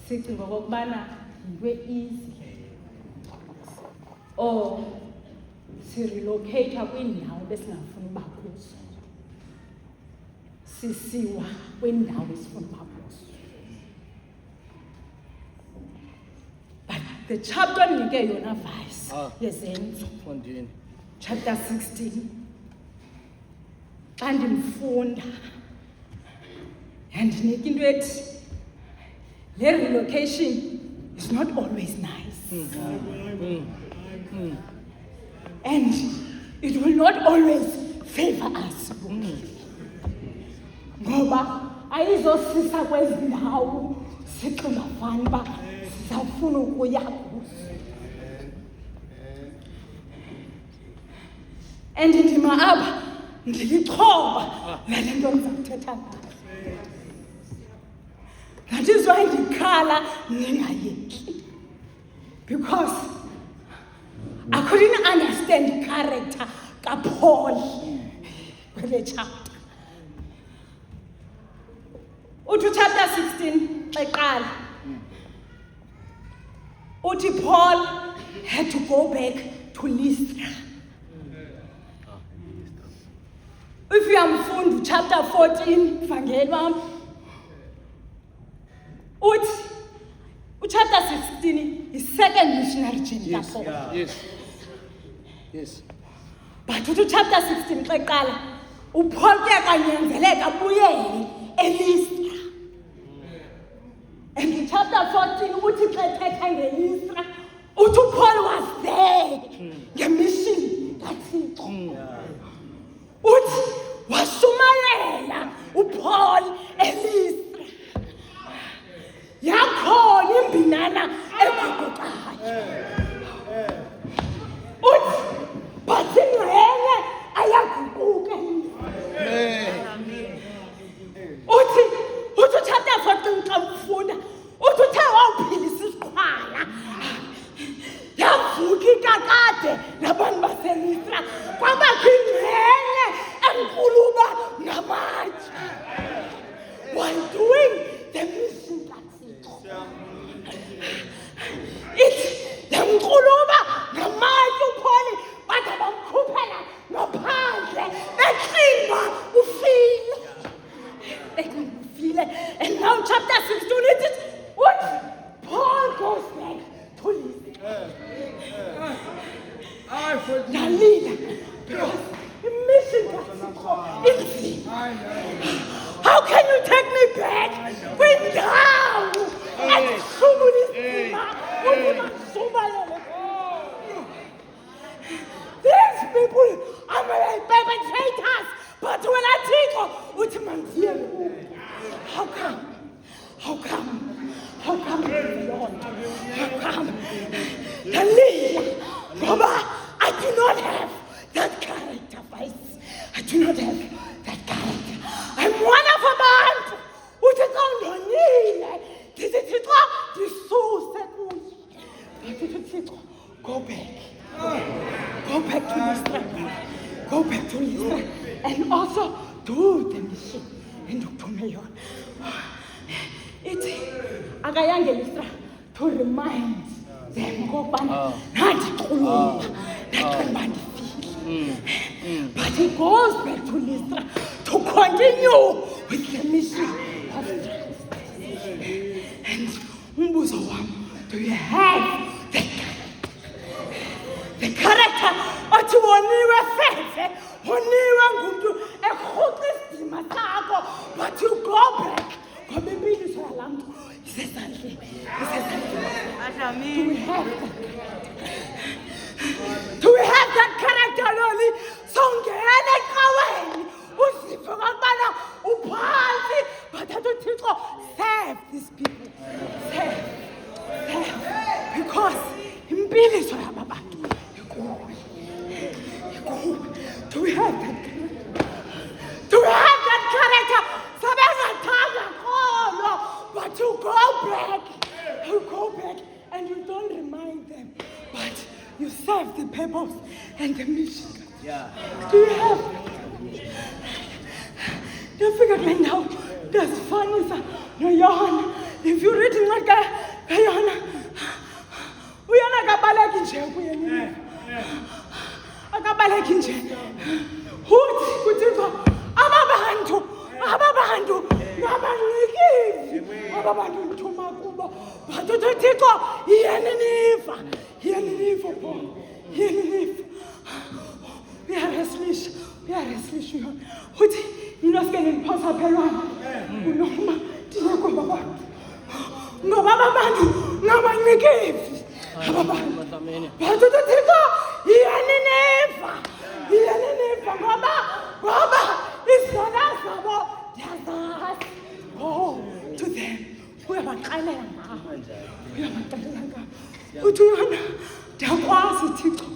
sicinga okokubana yinto easy or sirelocate kwiindawo besingafuni uba kuzo, sisiwa kwiindawo esifuna uba kuzo. But the chapter endinike yona vice yezenzo, chapter 16, xa ndimfunda yandinika into ethi le relocation is not always nice. And it will not always favor us. Ngoba ayizosisa kwezi ndawo sicinga fana uba sizawufuna ukuya kuzo. And ndima apha ndilixhoba lale nto ndizawuthetha ngayo. That is why ndikhala ningayeki. Because I couldn't understand character kaPaul kwele chapter. Uthi chapter 16 xa iqala. Uthi Paul had to go back to Lystra. If you are mfundi chapter 14 vangeli wam. Uthi chapter 16 is second missionary journey kaPaul. Yes. But uthi chapter 16 xa iqala uPaul ke kanyanzeleka abuyele eLystra. And in chapter 14 uthi xa ethetha ngeLystra uthi uPaul was there ngemission kaThixo. Uthi washumayela uPaul eLystra. Yakhona imbinana eguqukayo. Uthi but ingcwele ayaguquka. Uthi chapter 14 xa ufunda uthi uthe wawuphilisa isikhwala yavuka ikakade nabantu baseLystra kwabakho ingcwele enkuluba ngamatye while doing the mission kaThixo. Ithi yamquluba ngamatye uPaul bade bamkhuphela ngaphandle beklima ufile. And now chapter 16 it is what Paul goes back to Lystra. Because the mission is how can you take me back when now and these people are my perpetrators, but when I think how come? Lord? How come? Baba, I do not have that character, Vice. I do not have that character. I'm one of a band. Go back to Lystra. Go back to Lystra. And also do the mission. And Dr. It's akayanga Lystra to remind them but he goes back to Lystra to continue with the mission of Christ. And umbuzo wam, do you have the character? The character othi woniwe fefe, woniwe ngumuntu ekhuqa isidima sakho, but you go back. Ngoba impilo yalantu isesandleni. Do we have that character, Loli? Songena eqhaweni uzive ngabana uphansi, but uThixo save these people. Save. Because impilo yaba bantu ikuwe. Do we have that character? Do we have that character? Sabengathanda khona, but you go back and you don't remind them, but you serve the purpose and the mission. Yeah. Do you have that? Don't forget right now, there's Vanessa, no Johan, if you read incwadi kayona uyona akabaleki nje kuye akabaleki nje uthi kuthixo ababantu ngabancikile ababantu ngithuma kubo but uthixo iyaniniva uyareslisha yona uthi yini osike ngiphosa phelwana unoma ndiyekwa babantu ngoba ababantu ngabancikile ababantu but uthixo iyaniniva ngoba izona zabo ndiyazazi to them uyabaxelela ngawo uthi yona ndiyakwazi thixo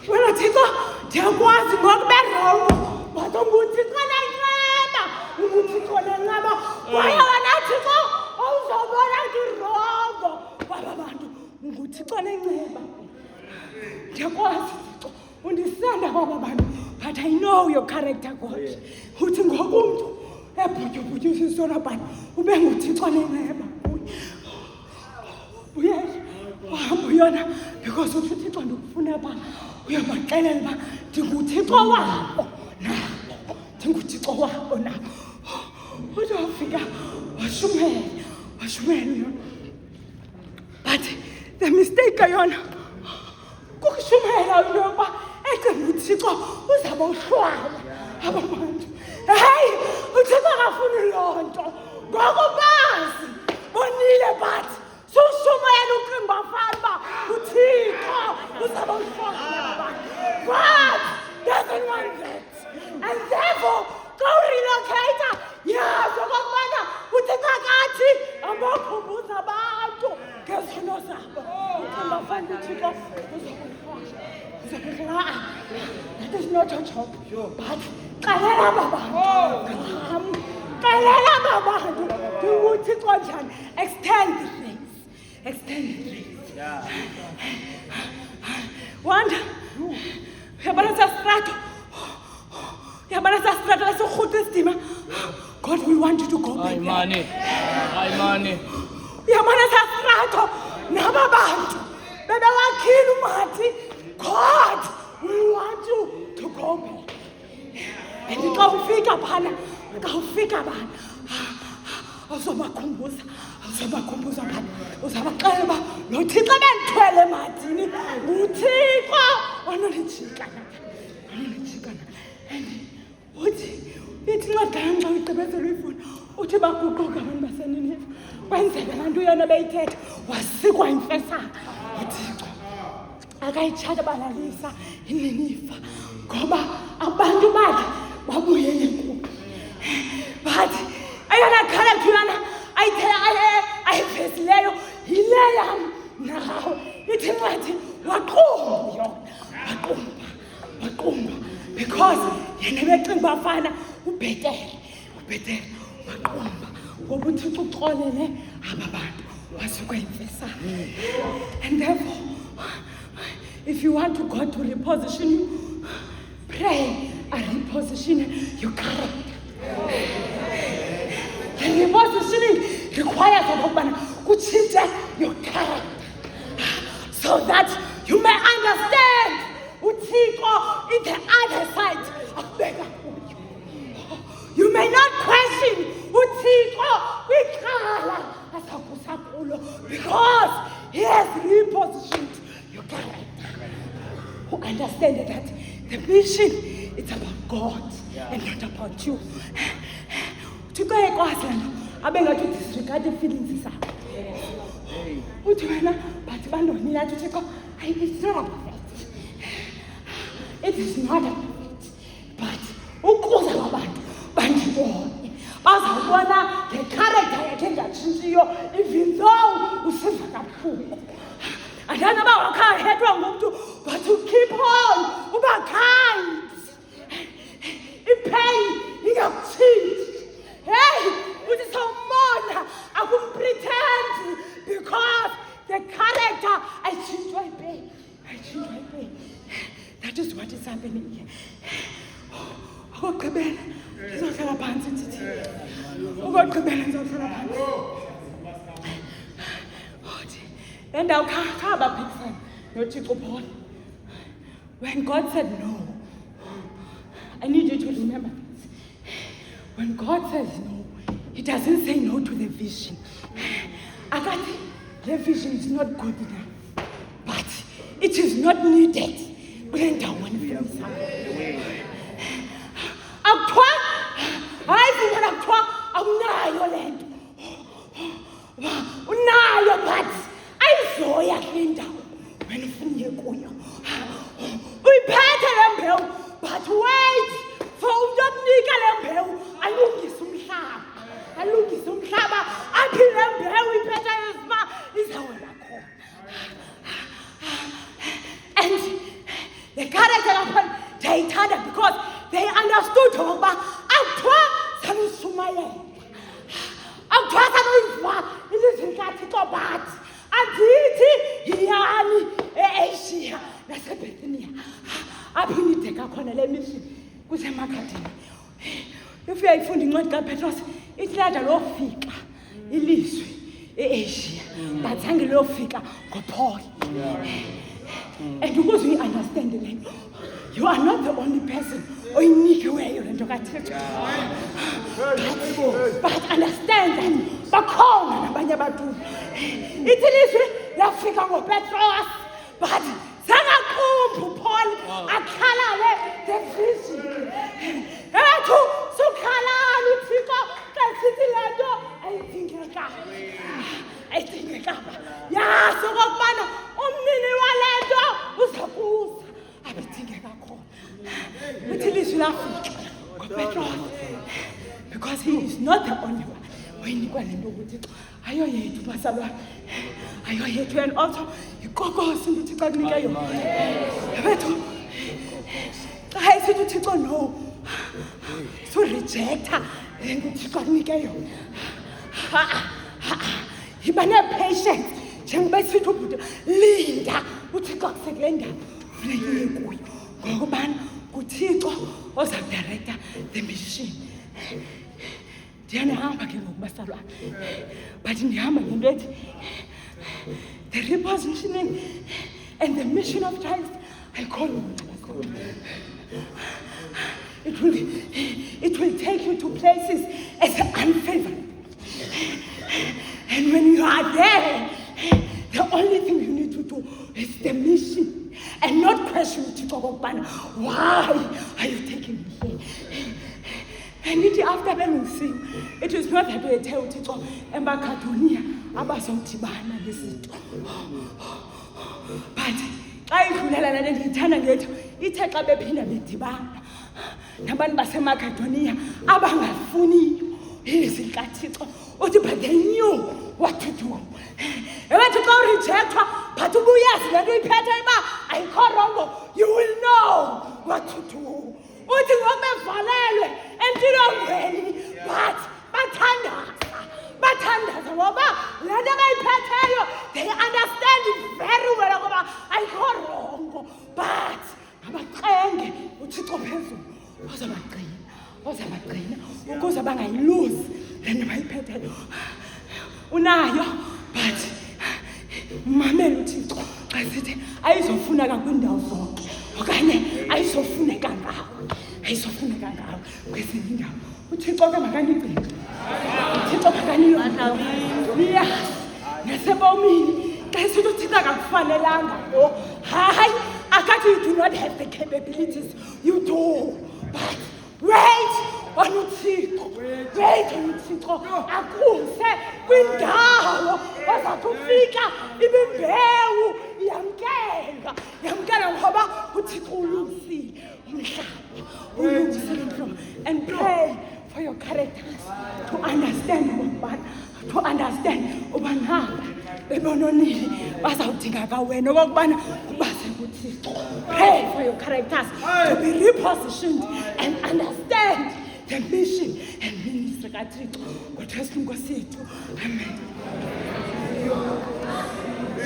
wena thixo ndiyakwazi ngokuba rongo but unguthixo nenceba kwaye wena thixo awuzobona ndirongo kwaba bantu unguthixo nenceba ndiyakwazi thixo undisanda kwaba bantu but I know your character God uthi ngoku umntu ebhutyubhutyusa isona bani ube nguthixo nenceba wahamba uyona because uthi uthixo ndikufuna ba uyabaxelela uba ndinguthixo wabo nabo uthi wafika washumela yona but the mistake yona kukushumela into yokuba ecinga uthixo uzaba uhlwala ababantu heyi uthixo akafuni loo nto ngokubazi bonile but sushumela ucinga bafana uba uthixo uzaba uhlwala ababantu God doesn't want that and therefore go relocate yazi okokubana uthixo akathi abakhumbuza abantu ngezono zabo ucinga bafana uthixo that is not a job but xelela babantu uthixo njani extend the race wanda uyabona sastrato lasorhuta isidima God will want you to go back money uyabona sastrato naba bantu bebewakhile umathi God will want you to go back and xa ufika phana awuzobakhumbuza phana uzabaxelela uba nothixo bendithwele emadini nguthixo onolijika and uthi ithi ncwadana xa uyigqibezela uyifuna uthi baguquka abantu baseNiniva kwenzeka laa nto yona beyithetha wasikwa imfesana uthixo akayitshabalalisa iNiniva ngoba abantu bakhe babuyele kubo but eyona character yona ayivesileyo yile yam nawe ithi ncwadi waqumba because yena becinga bafana ubhetele waqumba ngoba uthixo uxolele aba bantu wasuka imfesana and therefore if you want to God to reposition you, pray and reposition your character. The repositioning requires to change your character so that you may understand uthixo in the other side of beggar for you. You may not question uthixo kwicala asakusa kulo because he has repositioned your character. Who understand that the mission is about God and not about you. Uthixo ekwazi lento abengathi disregard feelings zakho. Uthi wena but bandoni yathi uthixo it's not about that. It is not about it. But ukuze abantu bandibone bazawubona ngecharacter yakhe engatshintshiyo even though usiva kabuhlungu. Andana ba wakahedwa ngumuntu but to keep on uba kind. Ipain ingakutshintsha. Hey, uthi sawumona akumpretend because the character ayitshintshwa ipain. That is what is happening here. Okugqibela ndizohlala phansi ndithi. Okugqibela ndizohlala phansi. And I'll come up with Paul. When God said no, I need you to remember this. When God says no, He doesn't say no to the vision. Agati, the vision is not good enough, but it is not needed. Brenda, one unayo but ayizoya kule ndawo wena ufuna kuyo uyiphethe le mbewu but wait for uyokunika le mbewu alungise umhlaba aphi le mbewu iphethe isiba izawela khona. And the character of they turned because they understood ukuba akuthiwa salushumayela akuthiwa saluyiva ilizwi likaThixo but andithi yiyani e-Asia naseBethania apho nideka khona le mission kusemakhadini. If uyayifunda incwadi kaPetros ithi lada lofika ilizwi e-Asia but zange lofika ngoPaul. And because we understand the language, you are not the only person oyinikiweyo le nto kaThixo. But understand that bakhona nabanye abantu. Ithi lizwi lafika ngoPetros but zangaqumbu Paul akhalale the vision. Ethu sukhalala uThixo xa sithi le nto ayidingeka. Yazi okokubana umnini wale nto uzakuza abidingeka khona. Uthi lizwi lafika ngoPetros because he is not the only one oyinikwa le nto ukuthi ayo yethu basalwane ayo yethu and also ikokosi uThixo akunike yona. Bethu xa isithi uThixo no so rejecta le nto uThixo akunike yona. Yiba ne-patience njengoba sithi ubhuti linda uThixo akusekule ndawo funekile kuyo ngokubana nguThixo ozawudirecta the mission. Ndiyahamba ke ngoku basalwane but ndihamba ngento ethi the repositioning and the mission of Christ I call it will take you to places as unfavorable. And when you are there, the only thing you need to do is the mission and not question why are you taking me here? And after being it is not that we tell Tito and Macedonia about some Tibana visit. But I couldn't he turned and he take up a pin of Tibana. Naban Basemacedonia, Abangafuni, he is in Catito. But they knew what to do. I went to go reject her, but to do yes, when we pay I call wrong, you will know what to do. What you want me for and you don't really, but let them tell you, they understand it very well. I call wrong, but I'm a train, which is was a train, because I lose. Then my pet unayo but mamela uThixo xa sithi ayizofuneka kwindawo zonke okanye ayizofuneka ngawo kwezinye indawo uThixo ke makanigcine uThixo makaniyona nasebomini xa sithi uThixo akakufanelanga lo hayi akathi you do not have the capabilities you do but wait on uThixo akuse kwindawo ozakufika imimbewu yamkela ngoba uThixo ulungisile umhlaba and pray for your characters to understand ubanhamba bebononile bazawudinga ka wena okubana ubase kuThixo. Pray for your characters to be repositioned and understand the mission and ministry kaThixo. Amen.